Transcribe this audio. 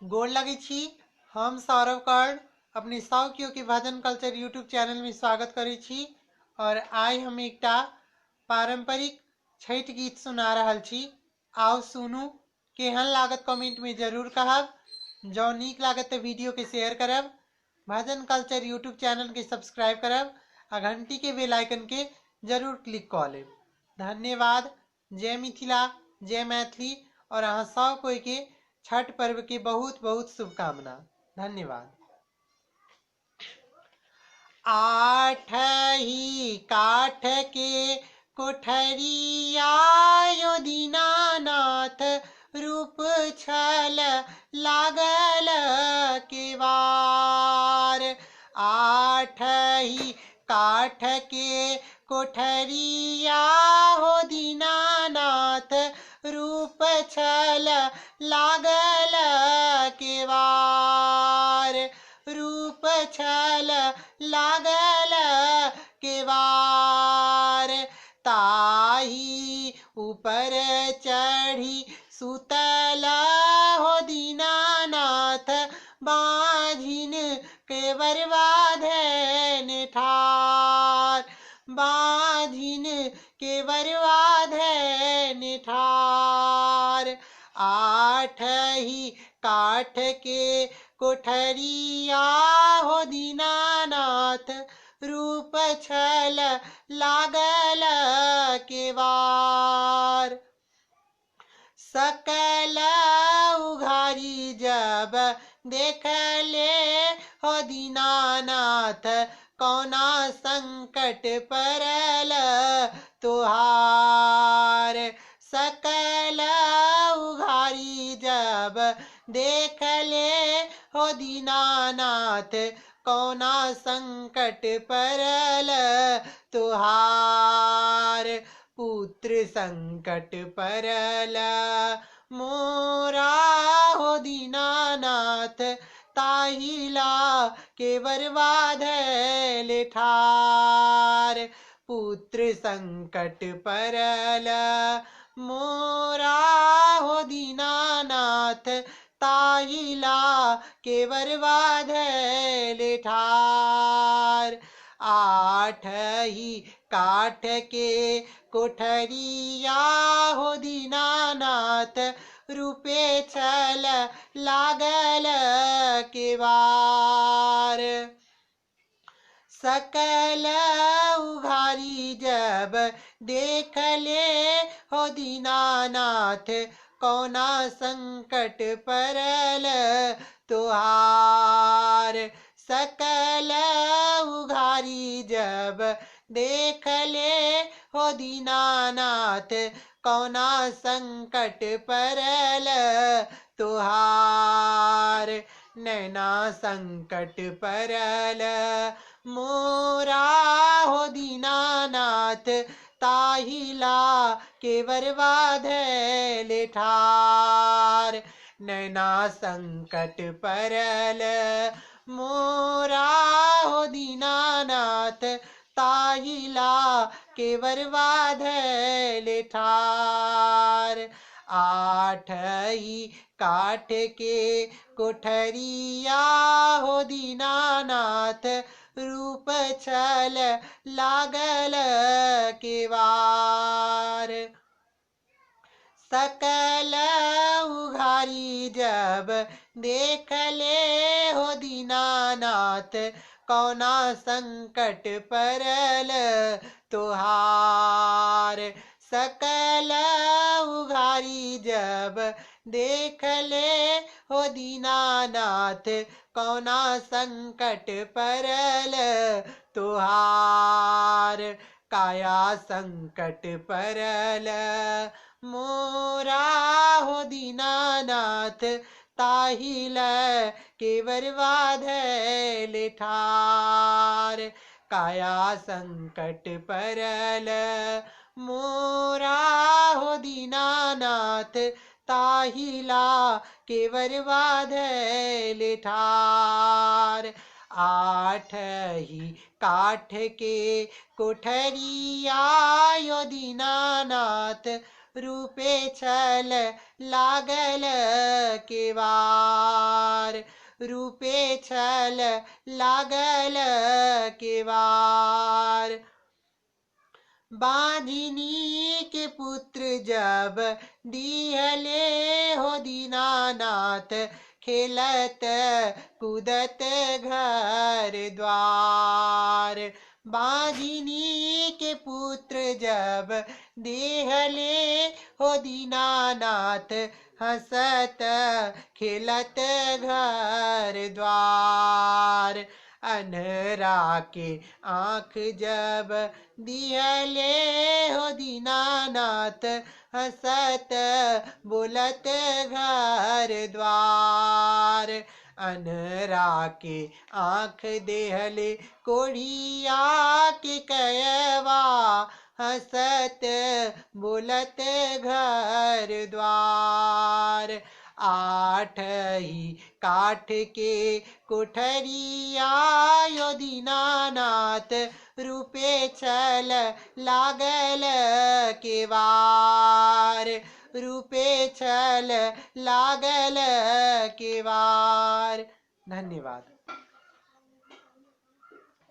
गोड़ लगे छी। हम सौरभ कर्ण अपने शौकियों के भजन कल्चर यूट्यूब चैनल में स्वागत करे छी। और आइ हम एकटा पारंपरिक छठ गीत सुना रहल छी। आओ सुनू, केहन लागत कमेंट में जरूर कहब। जो नीक लागत तो वीडियो के शेयर करब, भजन कल्चर यूट्यूब चैनल के सब्सक्राइब करब आ घंटी के बेल आइकन के जरूर क्लिक कऽ लेब। धन्यवाद। जय मिथिला, जय मैथिली और अहाँ सब कोई के छठ पर्व की बहुत बहुत शुभकामना। धन्यवाद। आठ ही काठ के कोठरिया यो दीनानाथ, रूप छल लागल केवार। आठ ही काठ के कोठरिया हो दीनानाथ, रूप छल लागल केवार। रूप छल लागल केवार। ताही ऊपर चढ़ी सुतल हो दीनानाथ, बाझिन के बरवाधन ठार। बाझिन के बरवाधन ठार। आठ ही काठ के कोठरिया हो दीनानाथ, रूप छल लागल केवार। सकल उघारी जब देखले हो दीनानाथ, कौना संकट परल तुहार। सकल उघारी जब देखले हो दीनानाथ, कौना संकट परल तुहार। पुत्र संकट परल मोरा हो दीनानाथ, ताहिला के बरवाधल ठार। पुत्र संकट परल मोरा हो दीनानाथ, ताहिला के बरवाधल ठार। आठ ही काठ के कोठरिया हो दीनानाथ, रूपे छल लागल केवार। सकल उघारी जब देखले हो दीनानाथ, कौना संकट परल तुहार। सकल उघारी जब देखले हो दीनानाथ, कौना संकट परल तुहार। नैना संकट परल मोरा हो दीनानाथ, ताहिला के बरवाधल ठार। नैना संकट परल मोरा हो दीनानाथ, ताहिला के बरवाधल ठार। आठ ही काठ के कोठरिया हो दीनानाथ, रूप छल लागल केवार। सकल उघारी जब देखले हो दीनानाथ, कौना संकट परल तुहार। सकल उघारी जब देखले हो दीनानाथ, कौना संकट परल तुहार। काया संकट परल मोरा हो दीनानाथ, ताहिला के बरवाधल ठार। काया संकट परल मोरा हो दीनानाथ, ताहिला के बरवाधल ठार। आठ ही काठ के कोठरिया यो दीनानाथ, रूपे छल लागल केवार, रूपे छल लागल केवार। बांझिनी के पुत्र जब दिहले हो दीनानाथ, खेलत कूदत घर द्वार। बांझिनी के पुत्र जब देहले हो दीनानाथ, हंसत खेलत घर द्वार। अन्हरा के आँख जब दिहले हो दीनानाथ, हंसत बोलत घर द्वार। अन्हरा के आँख देहले कोढ़िया के कयवा, हंसत बोलत घर द्वार। आठ ही काठ के कोठरिया यो दीनानाथ, रूपे छल लागल केवार, रूपे छल लागल केवार। धन्यवाद।